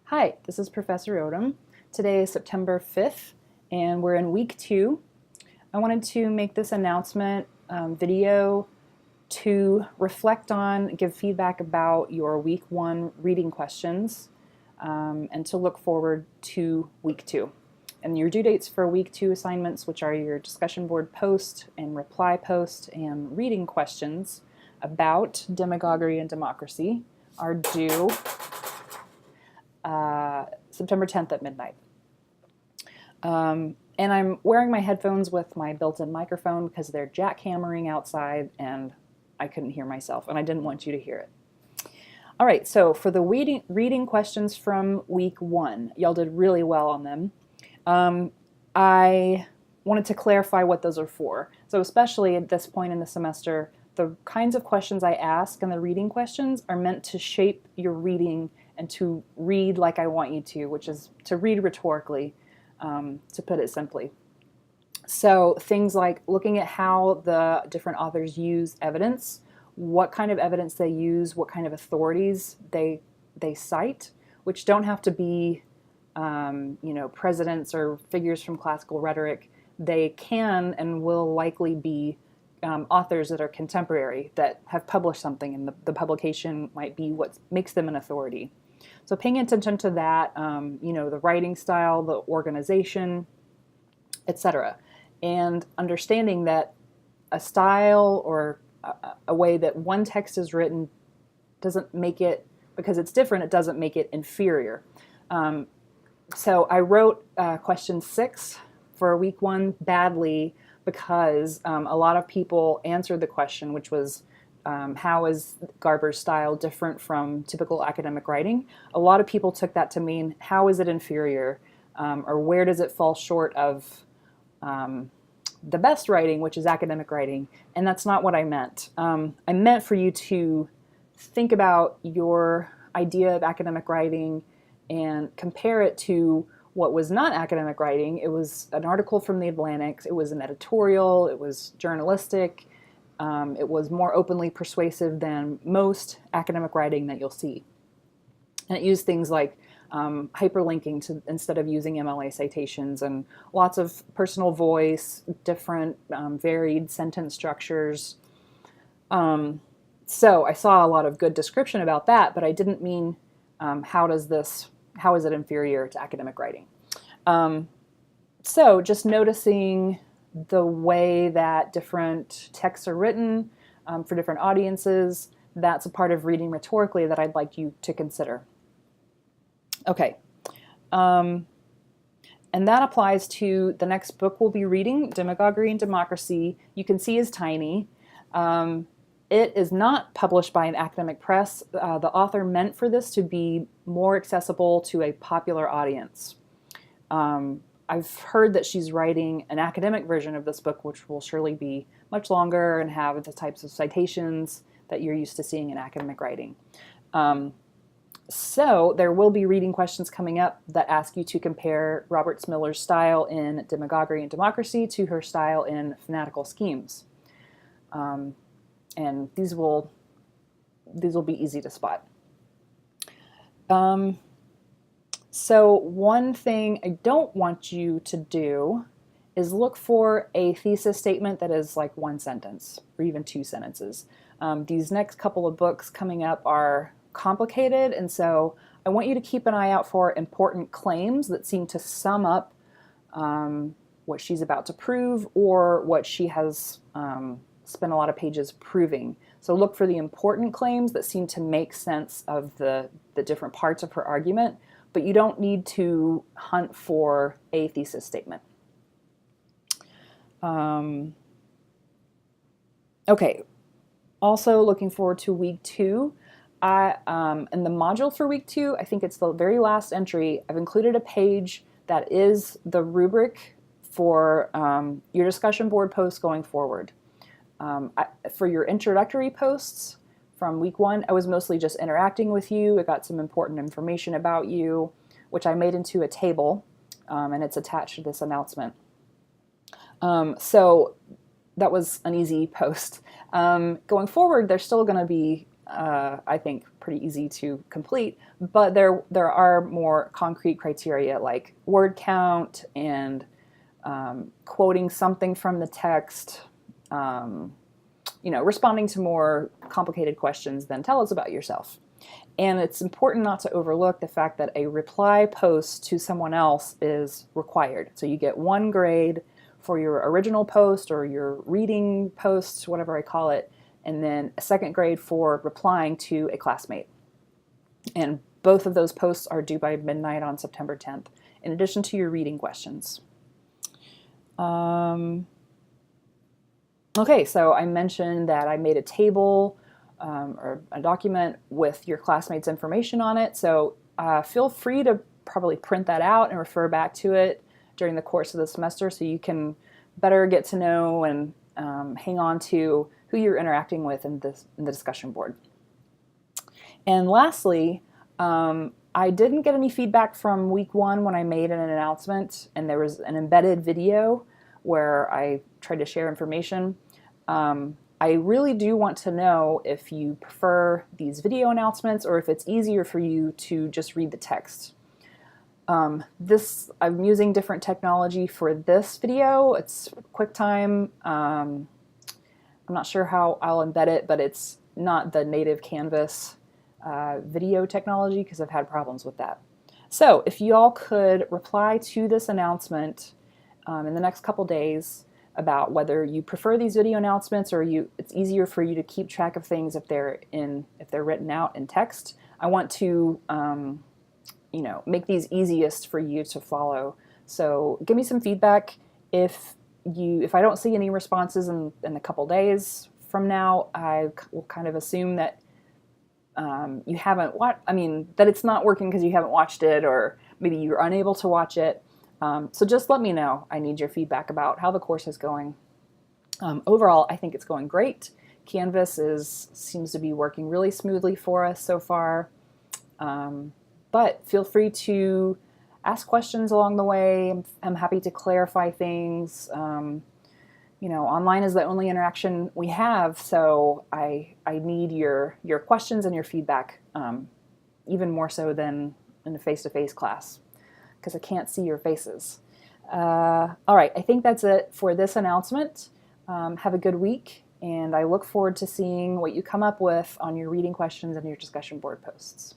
Hi, this is Professor Odom. Today is September 5th, and we're in week 2. I wanted to make this announcement video to reflect on, give feedback about your week 1 reading questions, and to look forward to week 2. And your due dates for week 2 assignments, which are your discussion board post and reply post and reading questions about demagoguery and democracy, are due September 10th at midnight. And I'm wearing my headphones with my built-in microphone because they're jackhammering outside and I couldn't hear myself and I didn't want you to hear it. All right, so for the reading questions from week 1, y'all did really well on them. I wanted to clarify what those are for. So especially at this point in the semester, the kinds of questions I ask and the reading questions are meant to shape your reading and to read like I want you to, which is to read rhetorically, to put it simply. So things like looking at how the different authors use evidence, what kind of evidence they use, what kind of authorities they cite, which don't have to be presidents or figures from classical rhetoric. They can and will likely be authors that are contemporary, that have published something, and the publication might be what makes them an authority. So paying attention to that, the writing style, the organization, etc. And understanding that a style or a way that one text is written doesn't make it, because it's different, it doesn't make it inferior. So I wrote question 6 for week 1 badly because a lot of people answered the question, which was, how is Garber's style different from typical academic writing? A lot of people took that to mean, how is it inferior? Or where does it fall short of the best writing, which is academic writing? And that's not what I meant. I meant for you to think about your idea of academic writing and compare it to what was not academic writing. It was an article from the Atlantic, it was an editorial, it was journalistic, it was more openly persuasive than most academic writing that you'll see. And it used things like hyperlinking instead of using MLA citations, and lots of personal voice, different varied sentence structures. So I saw a lot of good description about that, but I didn't mean how is it inferior to academic writing? So just noticing the way that different texts are written for different audiences, that's a part of reading rhetorically that I'd like you to consider. Okay, and that applies to the next book we'll be reading, Demagoguery and Democracy. You can see is tiny. It is not published by an academic press. The author meant for this to be more accessible to a popular audience. I've heard that she's writing an academic version of this book, which will surely be much longer and have the types of citations that you're used to seeing in academic writing. So there will be reading questions coming up that ask you to compare Robert Smiller's style in Demagoguery and Democracy to her style in Fanatical Schemes. And these will be easy to spot. So one thing I don't want you to do is look for a thesis statement that is like 1 sentence or even 2 sentences. These next couple of books coming up are complicated, and so I want you to keep an eye out for important claims that seem to sum up what she's about to prove or what she has spent a lot of pages proving. So look for the important claims that seem to make sense of the different parts of her argument, but you don't need to hunt for a thesis statement. Okay, also looking forward to week 2. In the module for week 2, I think it's the very last entry, I've included a page that is the rubric for your discussion board posts going forward. For your introductory posts from week 1, I was mostly just interacting with you. I got some important information about you, which I made into a table, and it's attached to this announcement. So that was an easy post. Going forward, there's still going to be I think, pretty easy to complete. But there are more concrete criteria like word count and quoting something from the text, responding to more complicated questions than tell us about yourself. And it's important not to overlook the fact that a reply post to someone else is required. So you get 1 grade for your original post or your reading post, whatever I call it, and then a 2nd grade for replying to a classmate. And both of those posts are due by midnight on September 10th, in addition to your reading questions. Okay, so I mentioned that I made a table or a document with your classmates' information on it. So feel free to probably print that out and refer back to it during the course of the semester so you can better get to know and hang on to who you're interacting with in the discussion board. And lastly, I didn't get any feedback from week 1 when I made an announcement, and there was an embedded video where I tried to share information. I really do want to know if you prefer these video announcements or if it's easier for you to just read the text. I'm using different technology for this video. It's QuickTime. I'm not sure how I'll embed it, but it's not the native Canvas video technology because I've had problems with that. So if you all could reply to this announcement in the next couple days about whether you prefer these video announcements or it's easier for you to keep track of things if they're written out in text. I want to make these easiest for you to follow. So give me some feedback. If I don't see any responses in a couple days from now, I will kind of assume that you haven't that it's not working because you haven't watched it, or maybe you're unable to watch it. So just let me know. I need your feedback about how the course is going. Overall, I think it's going great. Canvas seems to be working really smoothly for us so far. But feel free to ask questions along the way. I'm happy to clarify things. Online is the only interaction we have, so I need your questions and your feedback, even more so than in a face-to-face class, because I can't see your faces. All right, I think that's it for this announcement. Have a good week, and I look forward to seeing what you come up with on your reading questions and your discussion board posts.